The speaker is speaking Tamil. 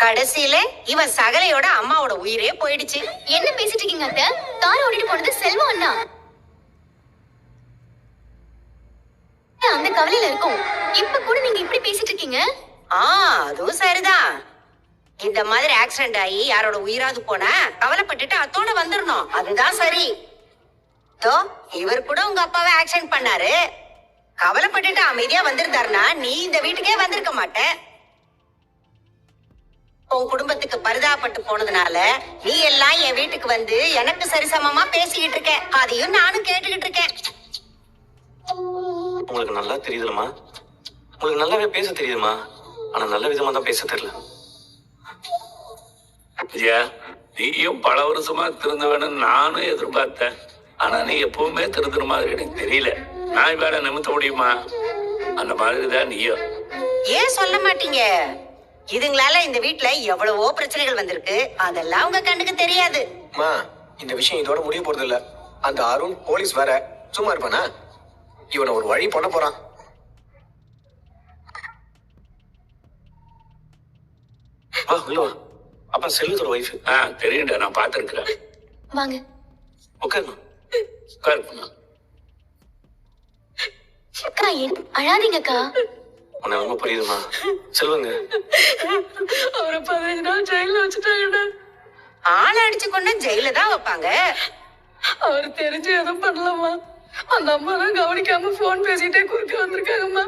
கடைசியில இவன் சகலையோட அம்மாவோட உயிரே போயிடுச்சு. என்ன பேசிட்டு இருக்கீங்க அத்தை? கார் ஓட்டிட்டு போனது செல்வம் அண்ணா. அந்த கவலையில இருக்கும். இப்ப கூட நீங்க இப்படி பேசிட்டு இருக்கீங்க. அதுவும் சரிதான். இந்த மாதிரி ஆக்சிடென்ட் ஆகி யாரோட உயிராது போனா கவலைப்பட்டுட்டு அத்தோட வந்துடணும். அதுதான் சரி. இவர் கூட உங்க அப்பாவை ஆக்சிடென்ட் பண்ணாரு. கவலைப்பட்டுட்டு அமைதியா வந்திருந்தாருன்னா நீ இந்த வீட்டுக்கே வந்திருக்க மாட்ட. உன் குடும்பத்துக்கு பரிதாபப்பட்டு போனதுனால நீ எல்லாம் என் வீட்டுக்கு வந்து எனக்கு சரிசமமா பேசிக்கிட்டு இருக்க. அதையும் நானும் கேட்டுக்கிட்டு இருக்கேன். உங்களுக்கு நல்லா தெரியுதுலமா, உங்களுக்கு நல்லாவே பேச தெரியுதுமா. ஆனா நல்ல விதமா தான் பேச தெரியல. நீயும் பல வருஷமா திருந்த வேணும்னு நானும் எதிர்பார்த்தேன். ஆனா நீ எப்பவுமே திருந்துற மாதிரி எனக்கு தெரியல. நான் வேலை நிமித்த முடியுமா? அந்த மாதிரிதான் நீயும். ஏன் சொல்ல மாட்டீங்க? இதுங்களால இந்த வீட்டுல எவ்வளவோ பிரச்சனைகள் வந்திருக்கு. அதெல்லாம் உங்க கண்ணுக்கு தெரியாது. இந்த விஷயம் இதோட முடிய போறது இல்ல. அந்த அருண் போலீஸ் வேற சும்மா இருப்பானா? இவனை ஒரு வழி பண்ண போறான். அப்ப செல்வத்தோட வைஃப். தெரியும்டா, நான் பாத்துருக்கிறேன். வாங்க உட்காருமா. அக்கா அழாதீங்கக்கா. உன்னை ரொம்ப புரியுதுமா. செல்வங்க அவரை 15 நாள் ஜெயில வச்சுட்டாங்கடா. ஆளை அடிச்சு கொண்டு ஜெயில தான் வைப்பாங்க. அவர் தெரிஞ்சு எதுவும் பண்ணலாமா? அந்த அம்மா தான் கவனிக்காம போன் பேசிட்டே குறுக்க வந்திருக்காங்கம்மா.